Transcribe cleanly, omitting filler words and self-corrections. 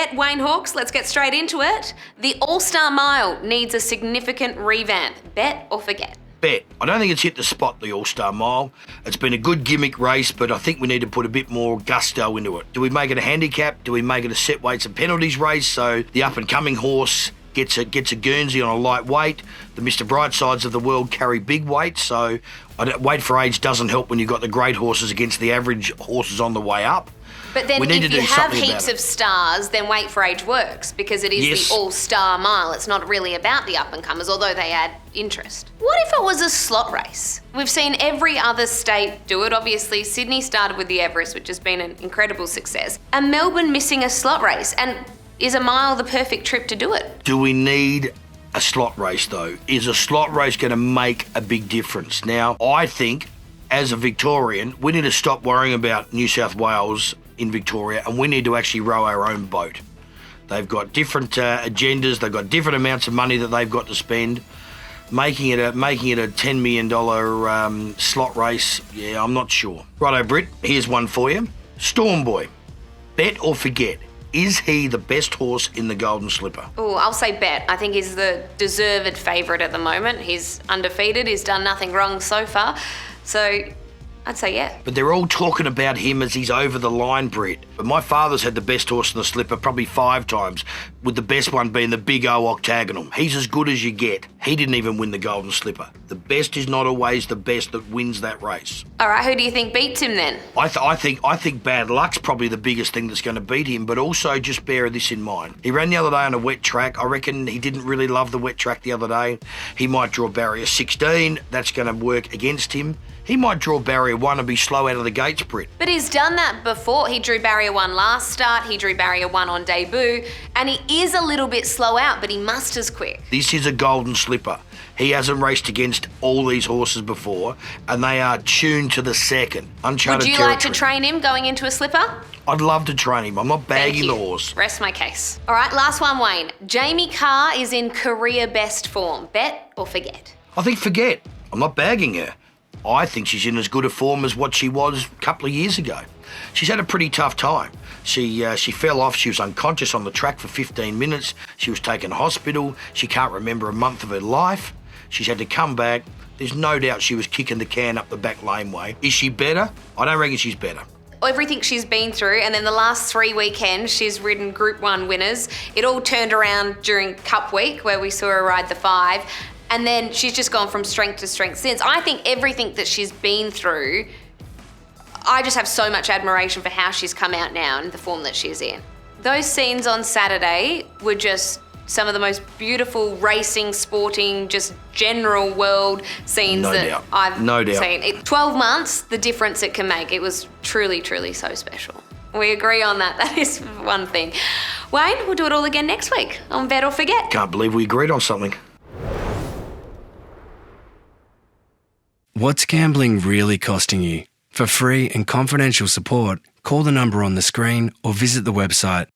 forget, Wayne Hawkes? Let's get straight into it. The All-Star Mile needs a significant revamp. Bet or forget? Bet. I don't think it's hit the spot, the All-Star Mile. It's been a good gimmick race, but I think we need to put a bit more gusto into it. Do we make it a handicap? Do we make it a set weights and penalties race so the up-and-coming horse gets a Guernsey on a light weight? The Mr. Brightsides of the world carry big weights, so weight for age doesn't help when you've got the great horses against the average horses on the way up. But then if you have heaps of stars, then weight for age works because it is the All-Star Mile. It's not really about the up-and-comers, although they add interest. What if it was a slot race? We've seen every other state do it. Obviously, Sydney started with the Everest, which has been an incredible success. And Melbourne missing a slot race. And is a mile the perfect trip to do it? Do we need a slot race, though? Is a slot race going to make a big difference? Now, I think, as a Victorian, we need to stop worrying about New South Wales in Victoria, and we need to actually row our own boat. They've got different agendas, they've got different amounts of money that they've got to spend. Making it a $10 million slot race, yeah, I'm not sure. Righto, Britt, here's one for you. Storm Boy, bet or forget? Is he the best horse in the Golden Slipper? Oh, I'll say bet. I think he's the deserved favourite at the moment. He's undefeated, he's done nothing wrong so far. So I'd say yeah. But they're all talking about him as he's over the line, Britt. But my father's had the best horse in the slipper probably 5 times, with the best one being the Big O Octagonal. He's as good as you get. He didn't even win the Golden Slipper. The best is not always the best that wins that race. All right, who do you think beats him then? I think bad luck's probably the biggest thing that's going to beat him, but also just bear this in mind. He ran the other day on a wet track. I reckon he didn't really love the wet track the other day. He might draw barrier 16. That's going to work against him. He might draw barrier 1 and be slow out of the gates, Britt. But he's done that before. He drew barrier 1 last start, he drew barrier 1 on debut, and he is a little bit slow out, but he musters quick. This is a Golden Slipper. He hasn't raced against all these horses before, and they are tuned to the second. Uncharted territory. Would you like to train him going into a slipper? I'd love to train him. I'm not bagging the horse. Rest my case. All right, last one, Wayne. Jamie Carr is in career best form. Bet or forget? I think forget. I'm not bagging her. I think she's in as good a form as what she was a couple of years ago. She's had a pretty tough time. She fell off. She was unconscious on the track for 15 minutes. She was taken to hospital. She can't remember a month of her life. She's had to come back. There's no doubt she was kicking the can up the back laneway. Is she better? I don't reckon she's better. Everything she's been through, and then the last 3 weekends she's ridden Group 1 winners. It all turned around during Cup Week where we saw her ride the 5. And then she's just gone from strength to strength since. I think everything that she's been through, I just have so much admiration for how she's come out now and the form that she's in. Those scenes on Saturday were just some of the most beautiful racing, sporting, just general world scenes I've seen. 12 months, the difference it can make. It was truly, truly so special. We agree on that. That is one thing. Wayne, we'll do it all again next week on Bet or Forget. Can't believe we agreed on something. What's gambling really costing you? For free and confidential support, call the number on the screen or visit the website